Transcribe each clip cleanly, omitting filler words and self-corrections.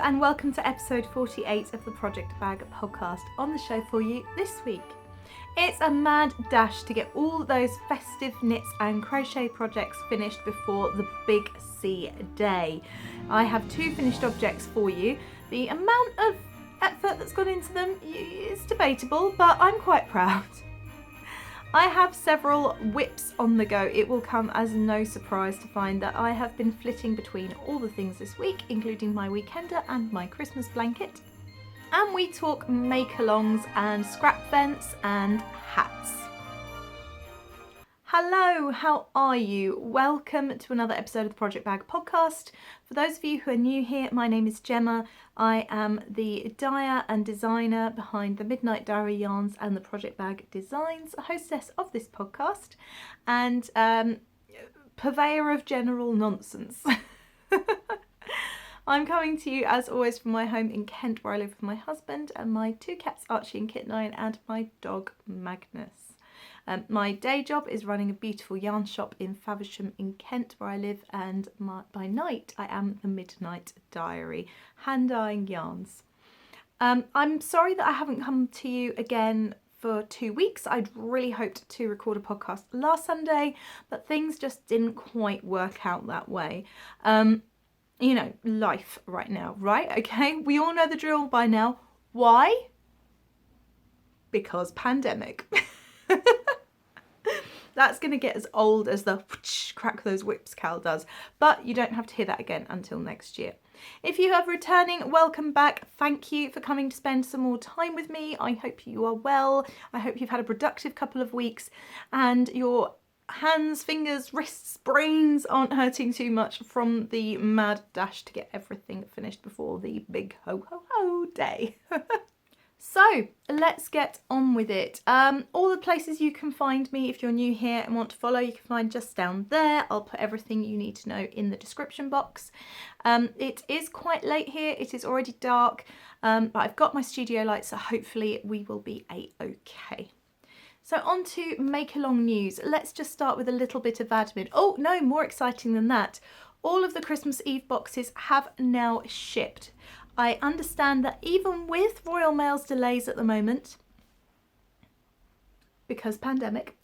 and welcome to episode 48 of the Project Bag podcast. On the show for you this week, it's a mad dash to get all those festive knits and crochet projects finished before the Big C day. I have 2 finished objects for you. The amount of effort that's gone into them is debatable, but I'm quite proud. I have several whips on the go. It will come as no surprise to find that I have been flitting between all the things this week, including my weekender and my Christmas blanket. And we talk make-alongs and scrap vents and hats. Hello, how are you? Welcome to another episode of the Project Bag podcast. For those of you who are new here, my name is Gemma. I am the dyer and designer behind the Midnight Diary yarns and the Project Bag designs, hostess of this podcast, and purveyor of general nonsense. I'm coming to you as always from my home in Kent, where I live with my husband and my 2 cats, Archie and Kit 9, and my dog Magnus. My day job is running a beautiful yarn shop in Faversham in Kent, where I live, and by night I am the Midnight Diary, hand dyeing yarns. I'm sorry that I haven't come to you again for 2 weeks. I'd really hoped to record a podcast last Sunday, but things just didn't quite work out that way. You know, life right now, right? Okay, we all know the drill by now. Why? Because pandemic. That's going to get as old as the crack those whips Cal does, but you don't have to hear that again until next year. If you are returning, welcome back. Thank you for coming to spend some more time with me. I hope you are well. I hope you've had a productive couple of weeks and your hands, fingers, wrists, brains aren't hurting too much from the mad dash to get everything finished before the big ho ho ho day. So let's get on with it. All the places you can find me if you're new here and want to follow, you can find just down there. I'll put everything you need to know in the description box. It is quite late here. It is already dark, but I've got my studio light, so hopefully we will be a-okay. So on to make-along news. Let's just start with a little bit of admin. Oh no, more exciting than that. All of the Christmas Eve boxes have now shipped. I understand that even with Royal Mail's delays at the moment, because pandemic,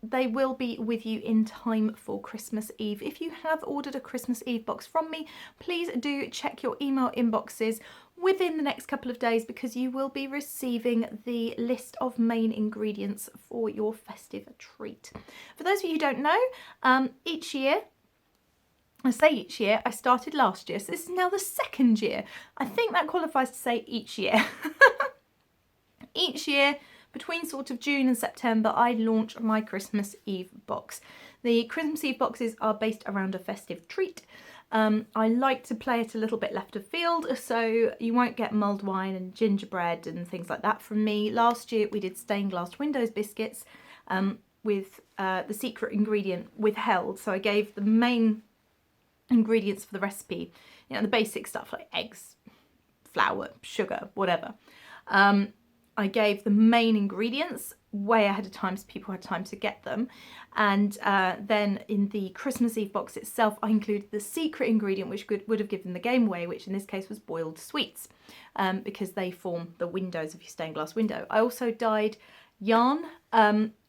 they will be with you in time for Christmas Eve. If you have ordered a Christmas Eve box from me, please do check your email inboxes within the next couple of days, because you will be receiving the list of main ingredients for your festive treat. For those of you who don't know, each year, I say each year, I started last year, so this is now the 2nd year. I think that qualifies to say each year. Each year, between sort of June and September, I launch my Christmas Eve box. The Christmas Eve boxes are based around a festive treat. I like to play it a little bit left of field, so you won't get mulled wine and gingerbread and things like that from me. Last year we did stained glass windows biscuits with the secret ingredient withheld, so I gave the main ingredients for the recipe, you know, the basic stuff like eggs, flour, sugar, whatever. I gave the main ingredients way ahead of time so people had time to get them, and then in the Christmas Eve box itself I included the secret ingredient which would have given the game away, which in this case was boiled sweets, because they form the windows of your stained glass window. I also dyed yarn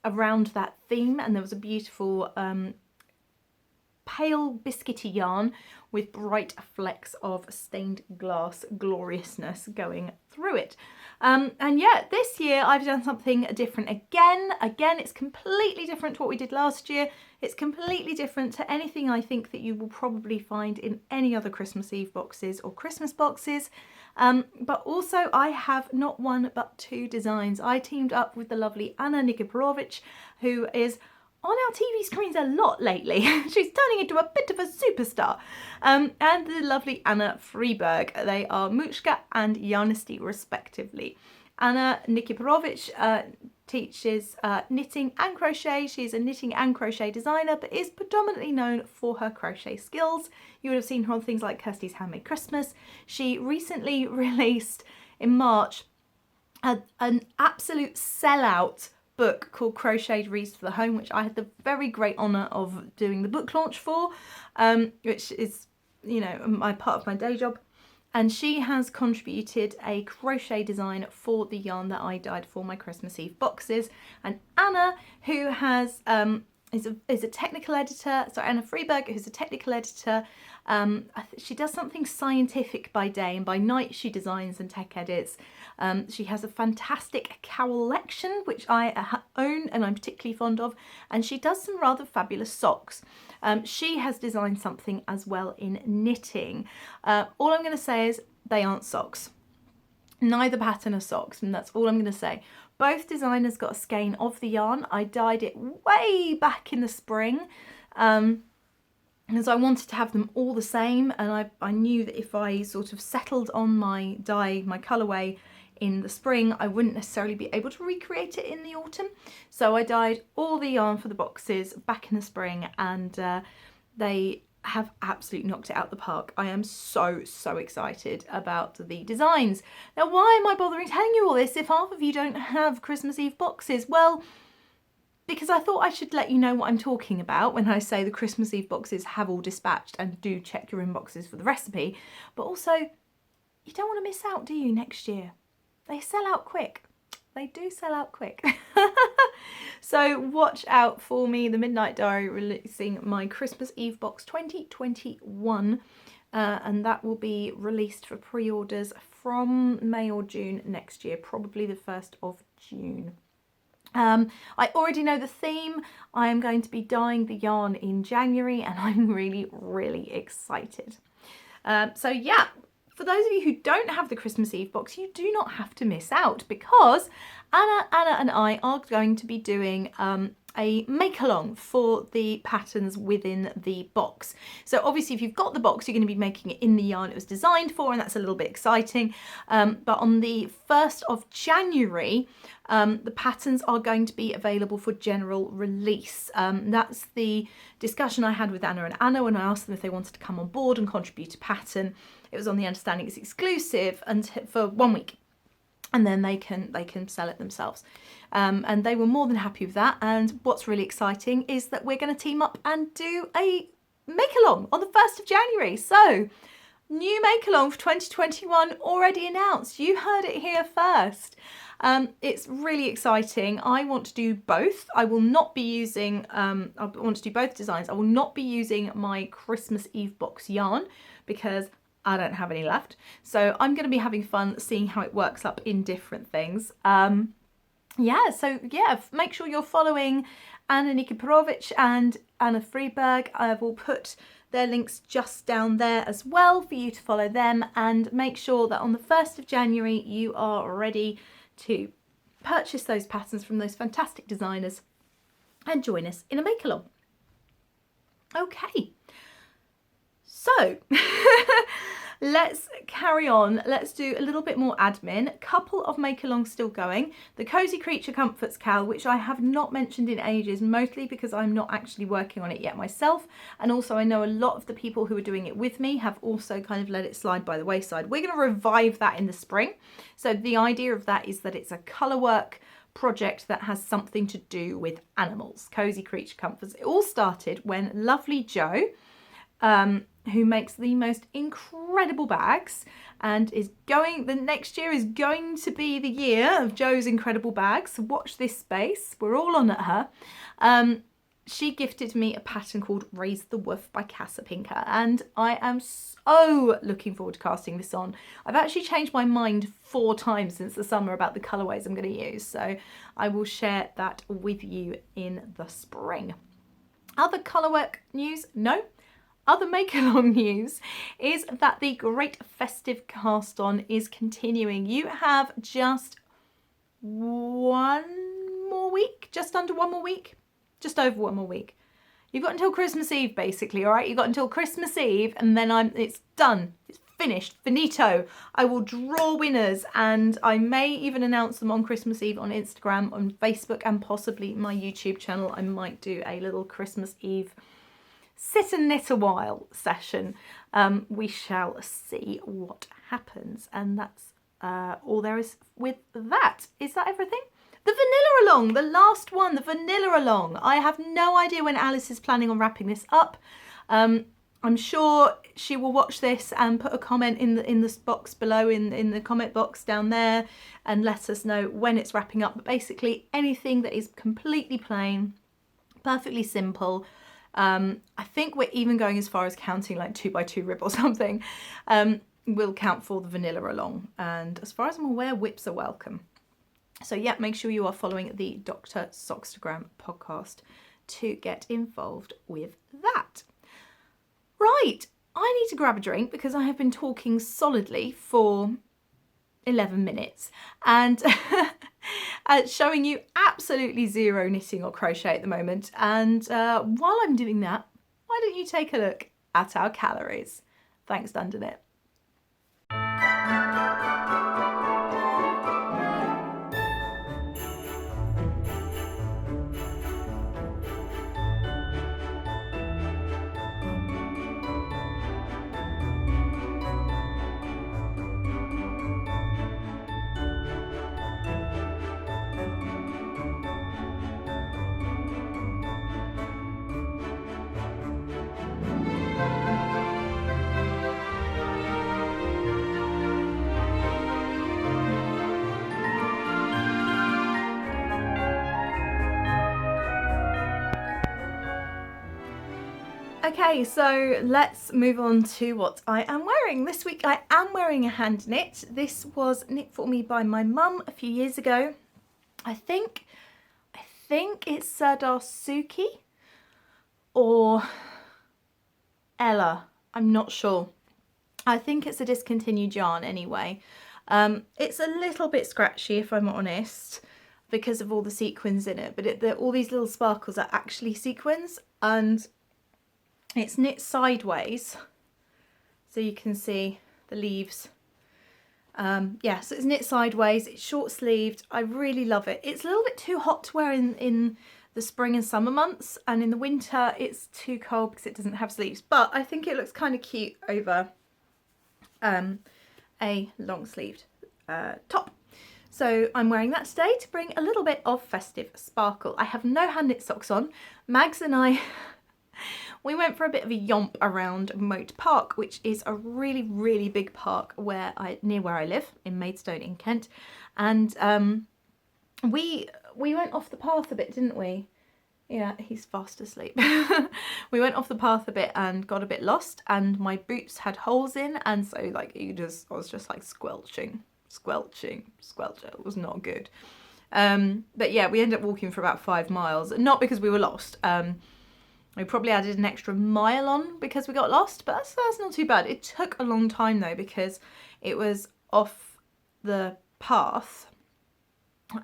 around that theme, and there was a beautiful pale biscuity yarn with bright flecks of stained glass gloriousness going through it. And yeah, this year I've done something different again. It's completely different to what we did last year. It's completely different to anything I think that you will probably find in any other Christmas Eve boxes or Christmas boxes. But also I have not 1 but 2 designs. I teamed up with the lovely Anna Nikiforovich, who is on our TV screens a lot lately. She's turning into a bit of a superstar. And the lovely Anna Freeberg. They are Muchka and Yarnisty respectively. Anna Nikiforovich teaches knitting and crochet. She's a knitting and crochet designer, but is predominantly known for her crochet skills. You would have seen her on things like Kirsty's Handmade Christmas. She recently released in March an absolute sellout book called Crocheted Wreaths for the Home, which I had the very great honour of doing the book launch for, which is, you know, my part of my day job. and she has contributed a crochet design for the yarn that I dyed for my Christmas Eve boxes. And Anna, who has is a technical editor, so Anna Freeberg, who's a technical editor, she does something scientific by day, and by night she designs and tech edits. She has a fantastic collection, which I own and I'm particularly fond of, and she does some rather fabulous socks. She has designed something as well in knitting. All I'm going to say is they aren't socks. Neither pattern are socks, and that's all I'm going to say. Both designers got a skein of the yarn. I dyed it way back in the spring, because I wanted to have them all the same, and I knew that if I sort of settled on my dye, my colourway in the spring, I wouldn't necessarily be able to recreate it in the autumn. So I dyed all the yarn for the boxes back in the spring, and they have absolutely knocked it out the park. I am so excited about the designs. Now, why am I bothering telling you all this if half of you don't have Christmas Eve boxes? Well, because I thought I should let you know what I'm talking about when I say the Christmas Eve boxes have all dispatched, and do check your inboxes for the recipe. But also, you don't want to miss out, do you, next year? They sell out quick. They do sell out quick. So watch out for me, the Midnight Diary, releasing my Christmas Eve box 2021. And that will be released for pre-orders from May or June next year, probably the 1st of June. I already know the theme. I am going to be dyeing the yarn in January, and I'm really excited. So yeah, for those of you who don't have the Christmas Eve box, you do not have to miss out, because Anna and I are going to be doing a make-along for the patterns within the box. So obviously if you've got the box, you're going to be making it in the yarn it was designed for, and that's a little bit exciting. But on the 1st of January, the patterns are going to be available for general release. That's the discussion I had with Anna and Anna when I asked them if they wanted to come on board and contribute a pattern. It was on the understanding it's exclusive and for 1 week, and then they can sell it themselves. And they were more than happy with that. And what's really exciting is that we're going to team up and do a make-along on the 1st of January. So, new make-along for 2021 already announced. You heard it here first. It's really exciting. I want to do both. I will not be using, I want to do both designs. I will not be using my Christmas Eve box yarn because I don't have any left. So I'm going to be having fun seeing how it works up in different things. Make sure you're following Anna Nikiporovich and Anna Freeberg. I will put their links just down there as well for you to follow them, and make sure that on the 1st of January you are ready to purchase those patterns from those fantastic designers and join us in a make-along. Okay, so let's carry on. Let's do a little bit more admin. Couple of make-alongs still going. The Cozy Creature Comforts Cal, which I have not mentioned in ages, mostly because I'm not actually working on it yet myself. And also I know a lot of the people who are doing it with me have also kind of let it slide by the wayside. We're going to revive that in the spring. So the idea of that is that it's a colour work project that has something to do with animals. Cozy Creature Comforts. It all started when lovely Jo, who makes the most incredible bags and is going, the next year is going to be the year of Jo's incredible bags. So watch this space. We're all on at her. She gifted me a pattern called Raise the Woof by Casa Pinker, and I am so looking forward to casting this on. I've actually changed my mind 4 times since the summer about the colourways I'm going to use, so I will share that with you in the spring. Other colourwork news? No. Other make-along news is that the Great Festive Cast On is continuing. You have just 1 more week, just under 1 more week, just over 1 more week. You've got until Christmas Eve, basically, all right? You've got until Christmas Eve, and then it's done. It's finished, finito. I will draw winners, and I may even announce them on Christmas Eve on Instagram, on Facebook, and possibly my YouTube channel. I might do a little Christmas Eve sit and knit a while session. We shall see what happens, and that's all there is with that. Is that everything? The vanilla along, the last one, the vanilla along. I have no idea when Alice is planning on wrapping this up. I'm sure she will watch this and put a comment in the box below, in the comment box down there, and let us know when it's wrapping up. But basically anything that is completely plain, perfectly simple. I think we're even going as far as counting like 2x2 rib or something. Will count for the vanilla along. And as far as I'm aware, whips are welcome. So yeah, make sure you are following the Dr. Sockstagram podcast to get involved with that. Right, I need to grab a drink because I have been talking solidly for 11 minutes and showing you absolutely zero knitting or crochet at the moment. And while I'm doing that, why don't you take a look at our calories? Thanks, Dunderknit. Okay, so let's move on to what I am wearing. This week I am wearing a hand knit. This was knit for me by my mum a few years ago. I think it's Serdar Suki or Ella. I'm not sure. I think it's a discontinued yarn anyway. It's a little bit scratchy if I'm honest because of all the sequins in it, but all these little sparkles are actually sequins, and it's knit sideways, so you can see the leaves. Yeah, so it's knit sideways, it's short sleeved. I really love it. It's a little bit too hot to wear in the spring and summer months, and in the winter it's too cold because it doesn't have sleeves, but I think it looks kind of cute over a long sleeved top. So I'm wearing that today to bring a little bit of festive sparkle. I have no hand knit socks on. Mags and I we went for a bit of a yomp around Moat Park, which is a really, really big park near where I live in Maidstone in Kent. And we went off the path a bit, didn't we? Yeah, he's fast asleep. We went off the path a bit and got a bit lost, and my boots had holes in, and so like I was just like squelching. It was not good. But yeah, we ended up walking for about 5 miles, not because we were lost. We probably added an extra mile on because we got lost, but that's not too bad. It took a long time though because it was off the path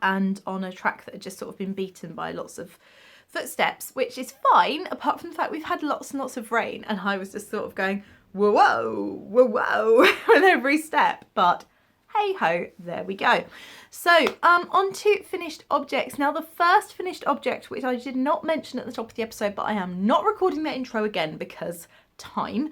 and on a track that had just sort of been beaten by lots of footsteps, which is fine, apart from the fact we've had lots and lots of rain, and I was just sort of going, whoa, whoa, whoa, whoa, with every step, but hey ho, there we go. So on to finished objects. Now the first finished object, which I did not mention at the top of the episode, but I am not recording that intro again because time,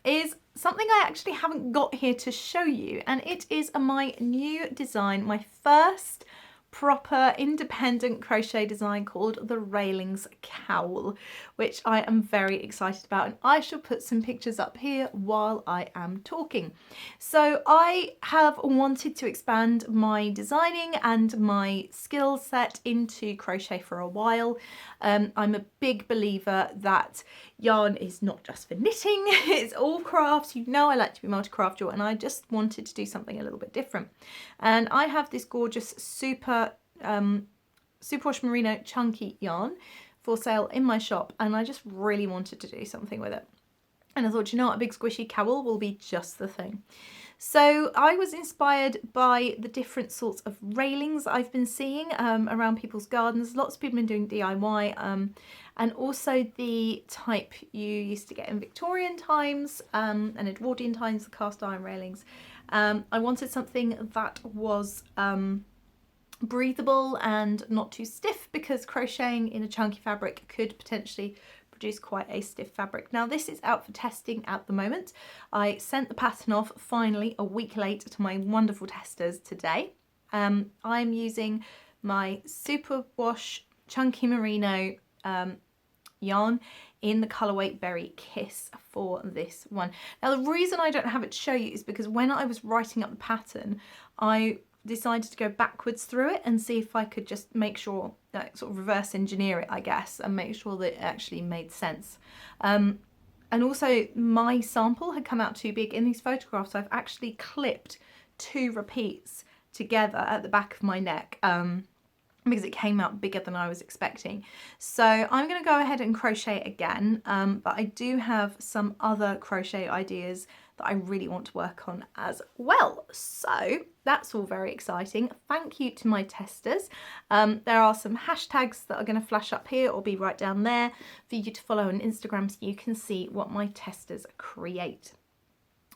is something I actually haven't got here to show you, and it is my new design, my first proper independent crochet design called the Railings Cowl, which I am very excited about, and I shall put some pictures up here while I am talking. So I have wanted to expand my designing and my skill set into crochet for a while. I'm a big believer that yarn is not just for knitting, it's all crafts. You know I like to be multi-crafter, and I just wanted to do something a little bit different. And I have this gorgeous superwash merino chunky yarn for sale in my shop, and I just really wanted to do something with it. And I thought, you know what, a big squishy cowl will be just the thing. So I was inspired by the different sorts of railings I've been seeing around people's gardens. Lots of people have been doing DIY, and also the type you used to get in Victorian times and Edwardian times, the cast iron railings. I wanted something that was breathable and not too stiff, because crocheting in a chunky fabric could potentially produce quite a stiff fabric. Now this is out for testing at the moment. I sent the pattern off finally a week late to my wonderful testers today. I'm using my superwash chunky merino yarn in the colourway Berry Kiss for this one. Now the reason I don't have it to show you is because when I was writing up the pattern, I decided to go backwards through it and see if I could just make sure that sort of reverse engineer it, I guess, and make sure that it actually made sense. And also my sample had come out too big. In these photographs, I've actually clipped 2 repeats together at the back of my neck because it came out bigger than I was expecting. So I'm going to go ahead and crochet again, but I do have some other crochet ideas that I really want to work on as well. So that's all very exciting. Thank you to my testers. There are some hashtags that are going to flash up here or be right down there for you to follow on Instagram so you can see what my testers create.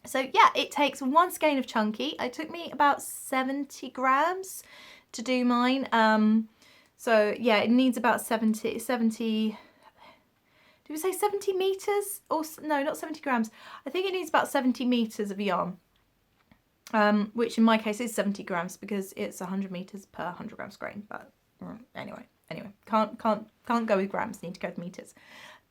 So yeah, it takes 1 skein of chunky. It took me about 70 grams to do mine. So yeah, it needs about 70, did we say 70 meters? Or no, not 70 grams. I think it needs about 70 meters of yarn, which in my case is 70 grams because it's 100 meters per 100 grams grain. But anyway, can't go with grams, need to go with meters.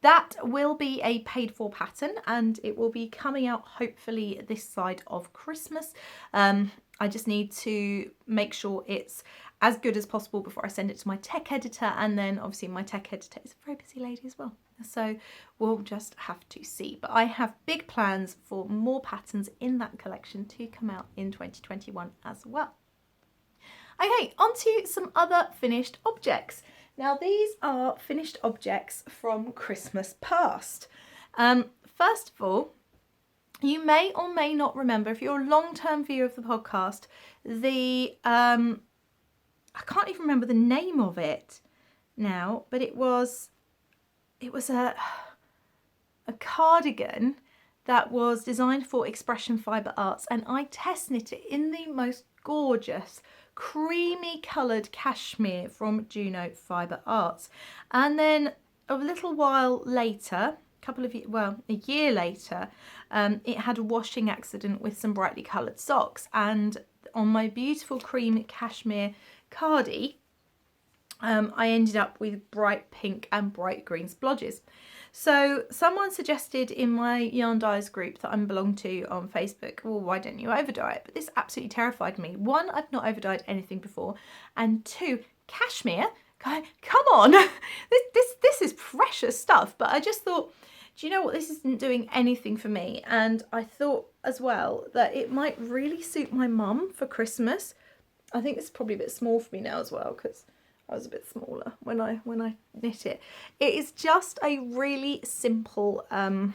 That will be a paid for pattern and it will be coming out hopefully this side of Christmas. I just need to make sure it's as good as possible before I send it to my tech editor, and then obviously my tech editor is a very busy lady as well. So we'll just have to see. But I have big plans for more patterns in that collection to come out in 2021 as well. Okay, on to some other finished objects. Now these are finished objects from Christmas past. First of all, you may or may not remember, if you're a long-term viewer of the podcast, the, I can't even remember the name of it now, but it was a cardigan that was designed for Expression Fibre Arts, and I test knit it in the most gorgeous creamy coloured cashmere from Juno Fibre Arts. And then a little while later, a year later, it had a washing accident with some brightly coloured socks, and on my beautiful cream cashmere cardi, I ended up with bright pink and bright green splodges. So someone suggested in my Yarn Dyers group that I belong to on Facebook, well, why don't you overdye it? But this absolutely terrified me. 1, I've not overdyed anything before, and 2, cashmere, come on, this is precious stuff. But I just thought, do you know what, this isn't doing anything for me. And I thought as well that it might really suit my mum for Christmas. I think it's probably a bit small for me now as well, because I was a bit smaller when I knit it. It is just a really simple, not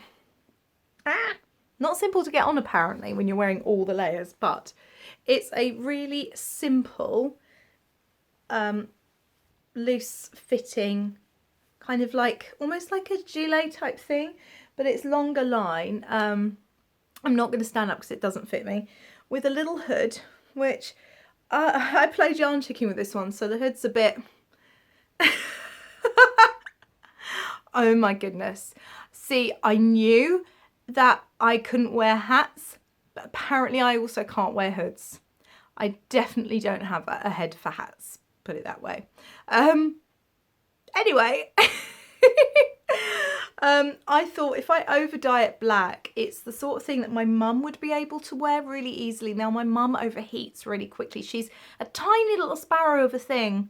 simple to get on apparently when you're wearing all the layers, but it's a really simple, loose fitting, kind of like, almost like a gilet type thing, but it's longer line. I'm not going to stand up because it doesn't fit me, with a little hood, which I played yarn chicking with this one, so the hood's a bit... Oh my goodness. See, I knew that I couldn't wear hats, but apparently I also can't wear hoods. I definitely don't have a head for hats, put it that way. Anyway, I thought if I overdye it black, it's the sort of thing that my mum would be able to wear really easily. Now, my mum overheats really quickly. She's a tiny little sparrow of a thing.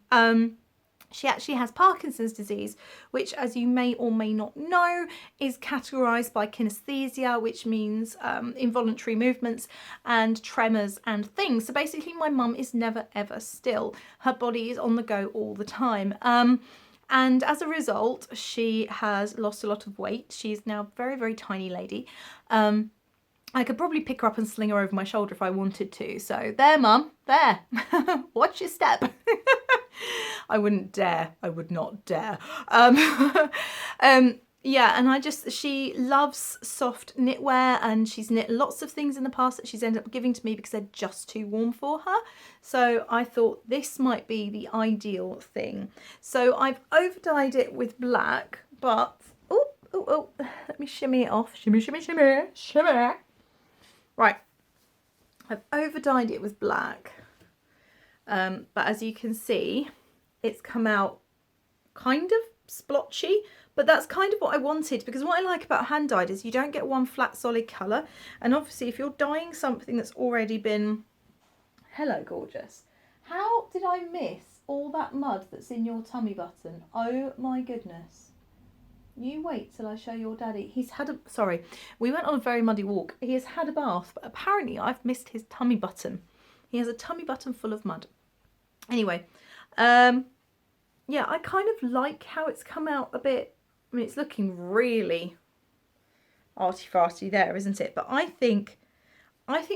She actually has Parkinson's disease, which, as you may or may not know, is categorised by kinesthesia, which means involuntary movements and tremors and things. So basically my mum is never ever still. Her body is on the go all the time. And as a result, she has lost a lot of weight. She's now a very, very tiny lady. I could probably pick her up and sling her over my shoulder if I wanted to. So there, mum, there. Watch your step. I wouldn't dare. I would not dare. Yeah, and she loves soft knitwear, and she's knit lots of things in the past that she's ended up giving to me because they're just too warm for her. So I thought this might be the ideal thing. So I've overdyed it with black, but, oh, let me shimmy it off. Shimmy, shimmy, shimmy, shimmy. Right, I've overdyed it with black, but as you can see, it's come out kind of splotchy, but that's kind of what I wanted, because what I like about hand dyed is you don't get one flat solid colour, and obviously if you're dyeing something that's already been... Hello gorgeous. How did I miss all that mud that's in your tummy button? Oh my goodness. You wait till I show your daddy. He's had a... Sorry, we went on a very muddy walk. He has had a bath, but apparently I've missed his tummy button. He has a tummy button full of mud. Anyway, yeah, I kind of like how it's come out a bit. I mean, it's looking really arty-farty there, isn't it? But I think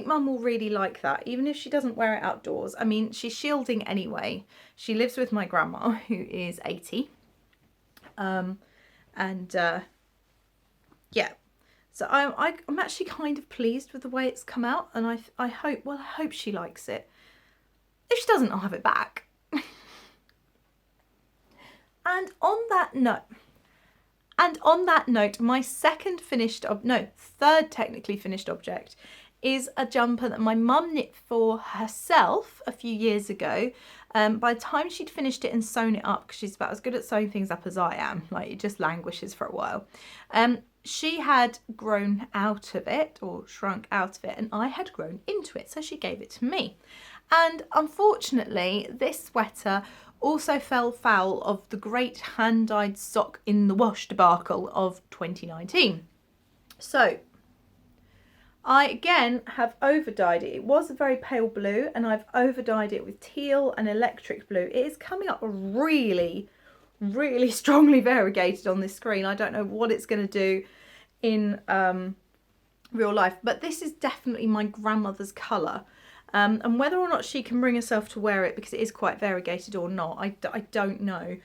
Mum will really like that, even if she doesn't wear it outdoors. I mean, she's shielding anyway. She lives with my grandma, who is 80. Yeah, so I'm actually kind of pleased with the way it's come out, and I hope she likes it. If she doesn't, I'll have it back. And on that note, my third technically finished object is a jumper that my mum knit for herself a few years ago. By the time she'd finished it and sewn it up, because she's about as good at sewing things up as I am, like it just languishes for a while, she had grown out of it, or shrunk out of it, and I had grown into it, so she gave it to me. And unfortunately, this sweater also fell foul of the great hand-dyed sock in the wash debacle of 2019. So I again have over-dyed it. It was a very pale blue, and I've over-dyed it with teal and electric blue. It is coming up really, really strongly variegated on this screen. I don't know what it's going to do in real life, but this is definitely my grandmother's colour. And whether or not she can bring herself to wear it, because it is quite variegated or not, I don't know.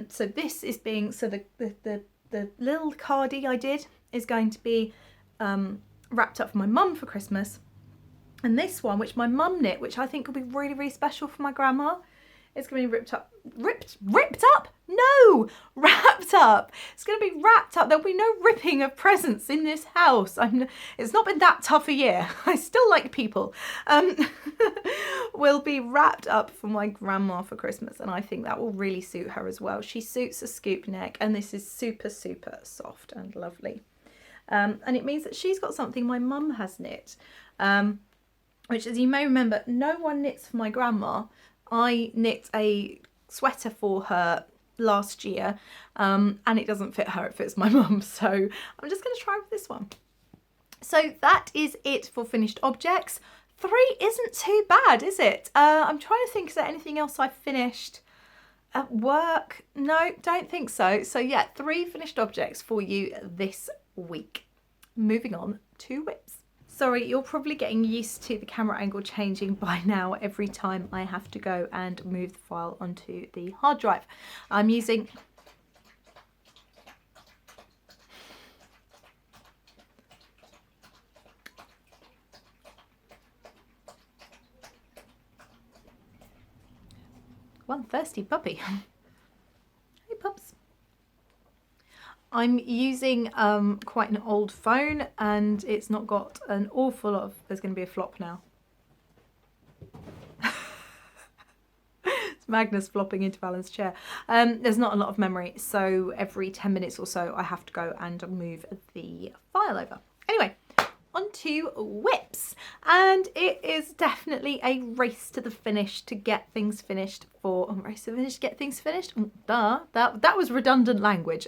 So this is being, so the little cardie I did is going to be wrapped up for my mum for Christmas. And this one, which my mum knit, which I think will be really, really special for my grandma, it's going to be wrapped up. No! Wrapped up. It's going to be wrapped up. There'll be no ripping of presents in this house. It's not been that tough a year. I still like people. Will be wrapped up for my grandma for Christmas, and I think that will really suit her as well. She suits a scoop neck, and this is super, super soft and lovely. And it means that she's got something my mum has knit, which, as you may remember, no one knits for my grandma. I knit a sweater for her last year, and it doesn't fit her, it fits my mum, so I'm just going to try with this one. So that is it for finished objects. 3 isn't too bad, is it? I'm trying to think, is there anything else I finished at work? No, don't think so. So yeah, 3 finished objects for you this week. Moving on to whips. Sorry, you're probably getting used to the camera angle changing by now every time I have to go and move the file onto the hard drive. I'm using one thirsty puppy. Hey pups. I'm using quite an old phone, and it's not got an awful lot of... There's going to be a flop now. It's Magnus flopping into Alan's chair. There's not a lot of memory, so every 10 minutes or so I have to go and move the file over. Anyway, on to whips, and it is definitely a race to the finish to get things finished for... race to the finish to get things finished? Duh, that was redundant language.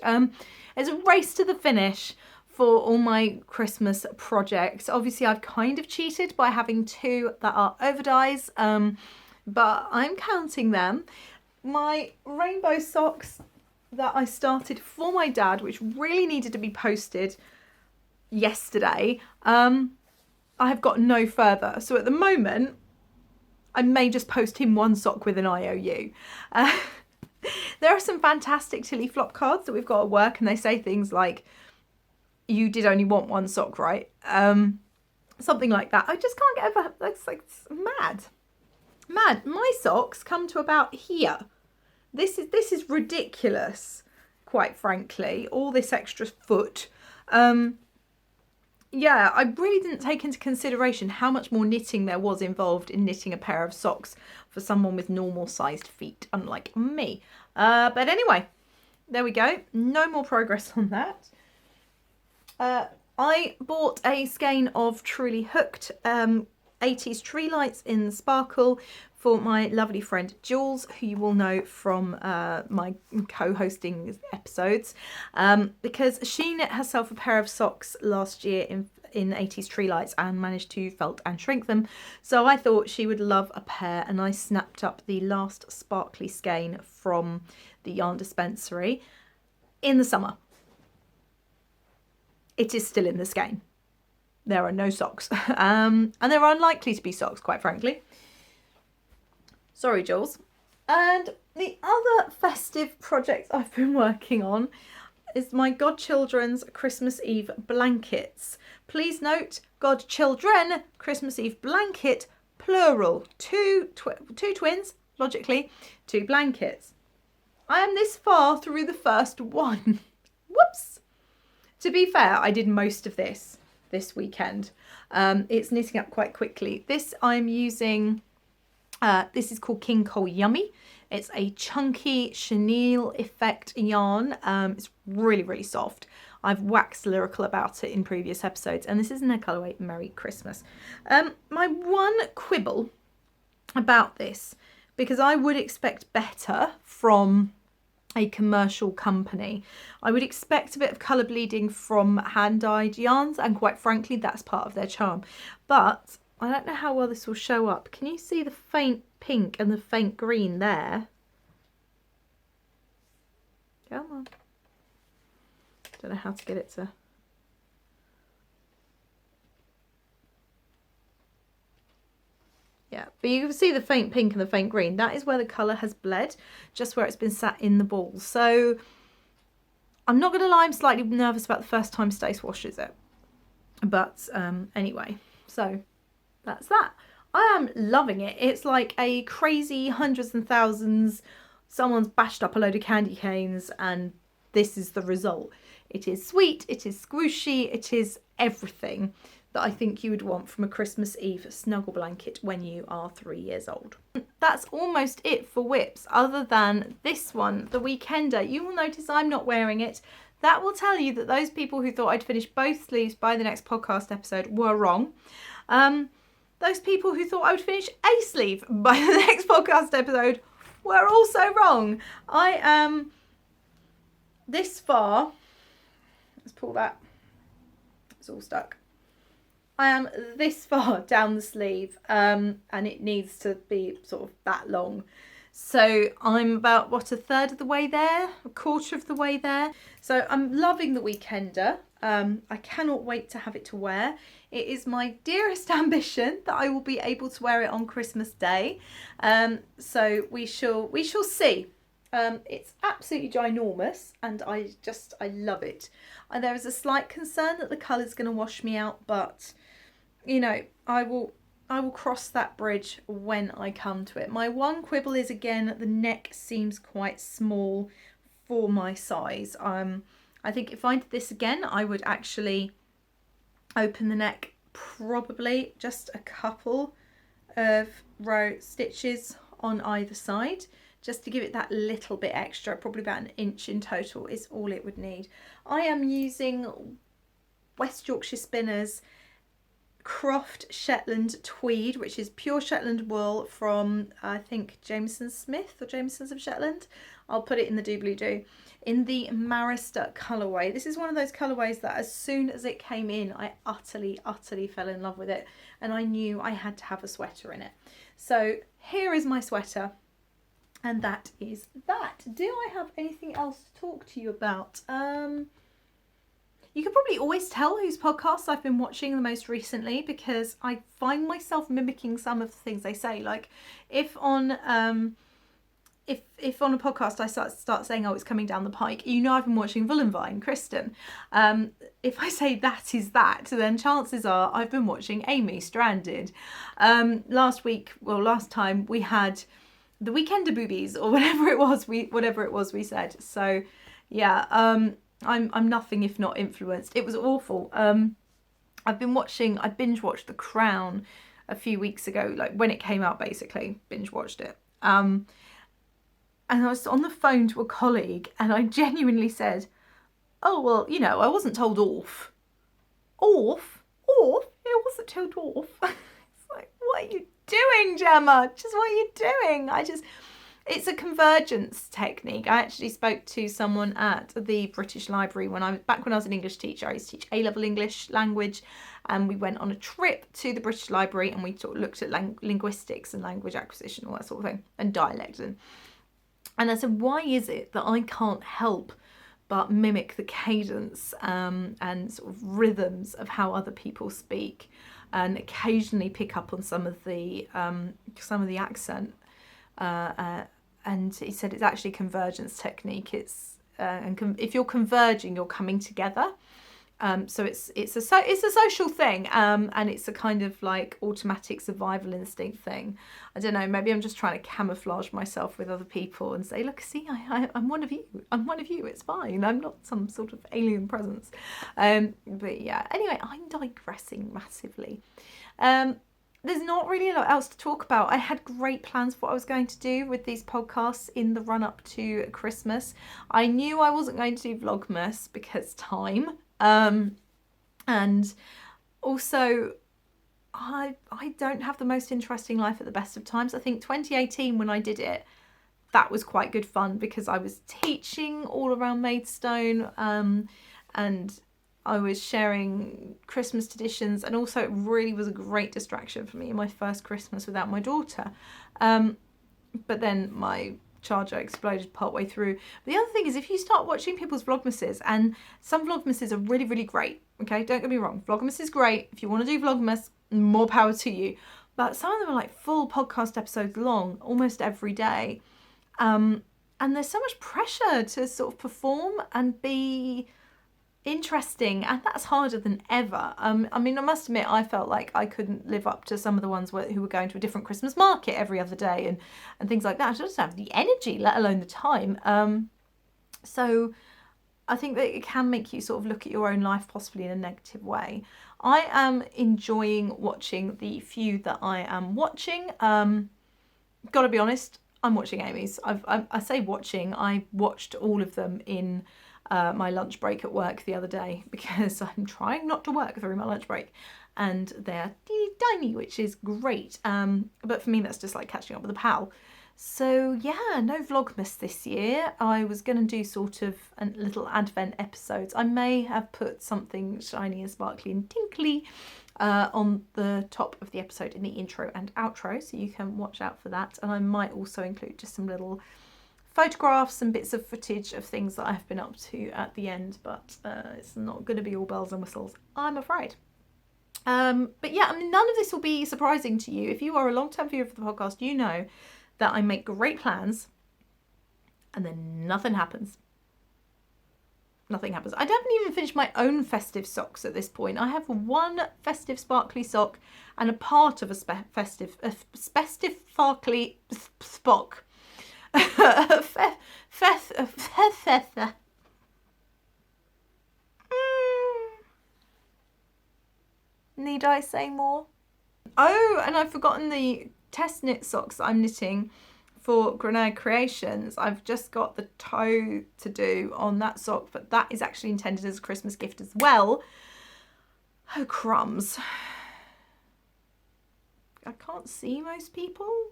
It's a race to the finish for all my Christmas projects. Obviously, I've kind of cheated by having 2 that are overdyes, but I'm counting them. My rainbow socks that I started for my dad, which really needed to be posted yesterday, I have got no further. So at the moment, I may just post him 1 sock with an IOU. There are some fantastic Tilly Flop cards that we've got at work, and they say things like, you did only want 1 sock, right? Something like that. I just can't get over, it's like, it's mad. Mad. My socks come to about here. This is ridiculous, quite frankly. All this extra foot. Yeah, I really didn't take into consideration how much more knitting there was involved in knitting a pair of socks for someone with normal sized feet, unlike me. But anyway, there we go. No more progress on that. I bought a skein of Truly Hooked 80s tree lights in sparkle for my lovely friend Jules, who you will know from my co-hosting episodes, because she knit herself a pair of socks last year in 80s tree lights and managed to felt and shrink them. So I thought she would love a pair, and I snapped up the last sparkly skein from the yarn dispensary in the summer. It is still in the skein. There are no socks. And there are unlikely to be socks, quite frankly. Sorry, Jules. And the other festive project I've been working on is my godchildren's Christmas Eve blankets. Please note, godchildren, Christmas Eve blanket, plural. Two twins, logically, 2 blankets. I am this far through the first one. Whoops. To be fair, I did most of this weekend. It's knitting up quite quickly. This I'm using, this is called King Cole Yummy. It's a chunky chenille effect yarn. It's really, really soft. I've waxed lyrical about it in previous episodes, and this is in their colourway Merry Christmas. My one quibble about this, because I would expect better from a commercial company. I would expect a bit of colour bleeding from hand-dyed yarns, and quite frankly that's part of their charm. But I don't know how well this will show up. Can you see the faint pink and the faint green there? Come on. Don't know how to get it to... Yeah, but you can see the faint pink and the faint green. That is where the colour has bled, just where it's been sat in the ball. So I'm not going to lie, I'm slightly nervous about the first time Stace washes it. But anyway, so that's that. I am loving it. It's like a crazy hundreds and thousands. Someone's bashed up a load of candy canes and this is the result. It is sweet, it is squishy, it is everything that I think you would want from a Christmas Eve snuggle blanket when you are 3 years old. That's almost it for whips, other than this one, the Weekender. You will notice I'm not wearing it. That will tell you that those people who thought I'd finish both sleeves by the next podcast episode were wrong. Those people who thought I would finish a sleeve by the next podcast episode were also wrong. I am this far, let's pull that, it's all stuck. I am this far down the sleeve, and it needs to be sort of that long. So I'm about, what, a third of the way there, a quarter of the way there. So I'm loving the Weekender. I cannot wait to have it to wear. It is my dearest ambition that I will be able to wear it on Christmas Day. So we shall see. It's absolutely ginormous, and I love it. There is a slight concern that the colour's going to wash me out, but you know, I will cross that bridge when I come to it. My one quibble is, again, the neck seems quite small for my size. I think if I did this again, I would actually open the neck probably just a couple of row stitches on either side, just to give it that little bit extra. Probably about 1 inch in total is all it would need. I am using West Yorkshire Spinners Croft Shetland Tweed, which is pure Shetland wool from, I think, Jameson Smith or Jamesons of Shetland. I'll put it in the doobly-doo. In the Marister colourway. This is one of those colourways that as soon as it came in, I utterly fell in love with it. And I knew I had to have a sweater in it. So here is my sweater. And that is that. Do I have anything else to talk to you about? You can probably always tell whose podcasts I've been watching the most recently, because I find myself mimicking some of the things they say. Like if on if on a podcast I start saying, oh, it's coming down the pike, you know I've been watching Vullenvine, Kristen. If I say that is that, then chances are I've been watching Amy Stranded. Last time we had the Weekender Boobies, or whatever it was we said. So yeah, I'm nothing if not influenced. It was awful. I binge watched The Crown a few weeks ago, like when it came out, basically binge watched it. And I was on the phone to a colleague and I genuinely said, oh, well, you know, I wasn't told off. Off? Off? I wasn't told off. It's like, what are you doing, Gemma? Just what are you doing? It's a convergence technique. I actually spoke to someone at the British Library when I was an English teacher. I used to teach A-level English language, and we went on a trip to the British Library and we sort of looked at linguistics and language acquisition, all that sort of thing, and dialect. And I said, why is it that I can't help but mimic the cadence and sort of rhythms of how other people speak, and occasionally pick up on some of the accent? And he said it's actually convergence technique. It's if you're converging, you're coming together. So it's a social thing, and it's a kind of like automatic survival instinct thing. I don't know, maybe I'm just trying to camouflage myself with other people and say, look, see, I'm one of you. I'm one of you. It's fine. I'm not some sort of alien presence. But yeah, anyway, I'm digressing massively. There's not really a lot else to talk about. I had great plans for what I was going to do with these podcasts in the run up to Christmas. I knew I wasn't going to do Vlogmas because time. And also I don't have the most interesting life at the best of times. I think 2018 when I did it, that was quite good fun because I was teaching all around Maidstone, and I was sharing Christmas traditions, and also it really was a great distraction for me in my first Christmas without my daughter. But then my charger exploded partway through. But the other thing is, if you start watching people's Vlogmases, and some Vlogmases are really, really great, okay, don't get me wrong, Vlogmas is great. If you want to do Vlogmas, more power to you. But some of them are like full podcast episodes long, almost every day. And there's so much pressure to sort of perform and be interesting, and that's harder than ever. I mean, I must admit, I felt like I couldn't live up to some of the ones who were going to a different Christmas market every other day and things like that. I just don't have the energy, let alone the time. So I think that it can make you sort of look at your own life possibly in a negative way. I am enjoying watching the few that I am watching. Gotta be honest, I'm watching Amy's. I say watching, I watched all of them in my lunch break at work the other day because I'm trying not to work through my lunch break, and they're teeny tiny, which is great. But for me, that's just like catching up with a pal. So yeah, no Vlogmas this year. I was going to do sort of a little advent episodes. I may have put something shiny and sparkly and tinkly on the top of the episode in the intro and outro, so you can watch out for that. And I might also include just some little photographs and bits of footage of things that I've been up to at the end, but it's not going to be all bells and whistles, I'm afraid. But yeah, I mean, none of this will be surprising to you. If you are a long-term viewer of the podcast, you know that I make great plans and then nothing happens. Nothing happens. I haven't even finished my own festive socks at this point. I have one festive sparkly sock and a part of a festive sparkly spock. Need I say more? Oh, and I've forgotten the test knit socks that I'm knitting for Grenade Creations. I've just got the toe to do on that sock, but that is actually intended as a Christmas gift as well. Oh, crumbs. I can't see most people.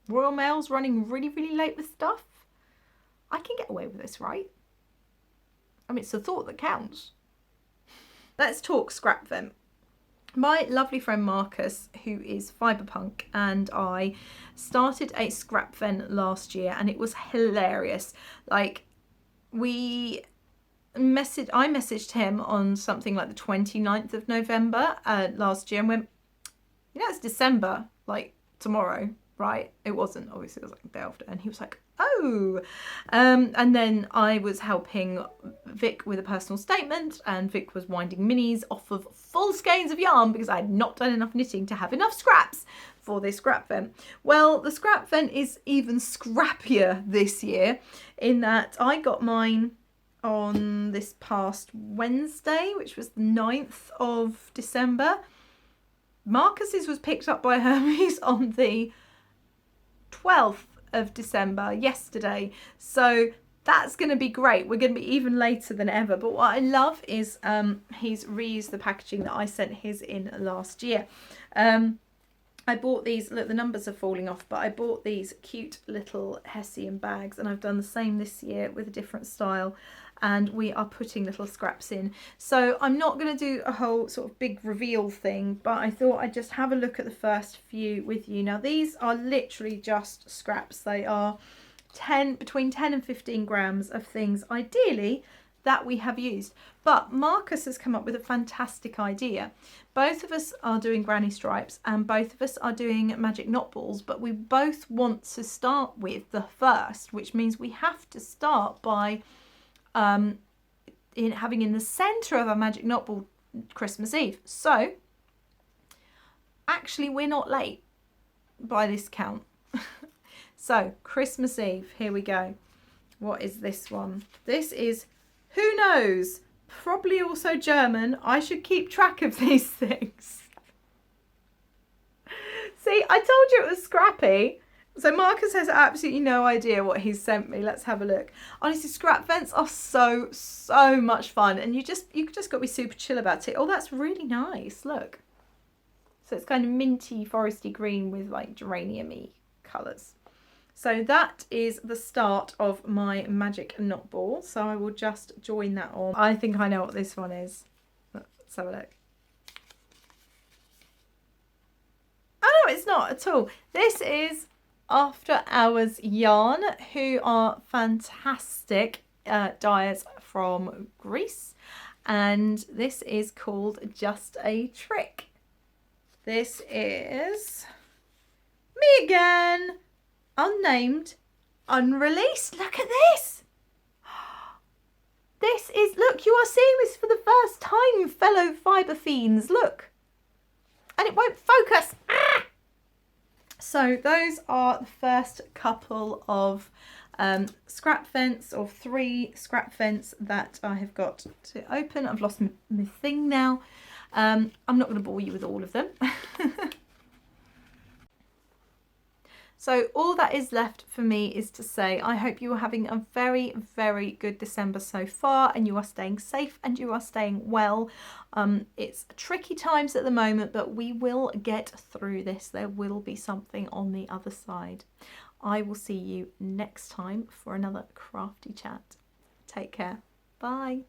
Royal Mail's running really, really late with stuff. I can get away with this, right? I mean, it's the thought that counts. Let's talk scrap vent. My lovely friend Marcus, who is Fiberpunk, and I started a scrap vent last year, and it was hilarious. Like, I messaged him on something like the 29th of November last year and went, you know, it's December, like tomorrow, right? It wasn't, obviously, it was like the day after. And he was like, oh. And then I was helping Vic with a personal statement, and Vic was winding minis off of full skeins of yarn because I had not done enough knitting to have enough scraps for this scrap vent. Well, the scrap vent is even scrappier this year in that I got mine on this past Wednesday, which was the 9th of December. Marcus's was picked up by Hermes on the 12th of December, yesterday. So that's going to be great. We're going to be even later than ever. But what I love is he's reused the packaging that I sent his in last year. I bought these, look, the numbers are falling off, but I bought these cute little Hessian bags, and I've done the same this year with a different style, and we are putting little scraps in. So I'm not going to do a whole sort of big reveal thing, but I thought I'd just have a look at the first few with you. Now these are literally just scraps. They are between 10 and 15 grams of things, ideally, that we have used. But Marcus has come up with a fantastic idea. Both of us are doing granny stripes and both of us are doing magic knot balls, but we both want to start with the first, which means we have to start by having in the centre of our magic knot ball Christmas Eve. So actually we're not late by this count. So Christmas Eve, here we go. What is this one? This is, who knows, probably also German. I should keep track of these things. See, I told you it was scrappy. So Marcus has absolutely no idea what he's sent me. Let's have a look. Honestly, scrap vents are so much fun, and you just got to be super chill about it. Oh, that's really nice. Look. So it's kind of minty, foresty green with like geranium-y colours. So that is the start of my magic knot ball. So I will just join that on. I think I know what this one is. Let's have a look. Oh no, it's not at all. This is After Hours Yarn, who are fantastic dyers from Greece. And this is called Just a Trick. This is me again. Unnamed, unreleased. Look at this. This is, look, you are seeing this for the first time, fellow fibre fiends. Look. And it won't focus. Ah! So those are the first couple of scrap vents, or 3 scrap vents that I have got to open. I've lost my thing now. I'm not going to bore you with all of them. So all that is left for me is to say I hope you are having a very, very good December so far, and you are staying safe and you are staying well. It's tricky times at the moment, but we will get through this. There will be something on the other side. I will see you next time for another crafty chat. Take care. Bye.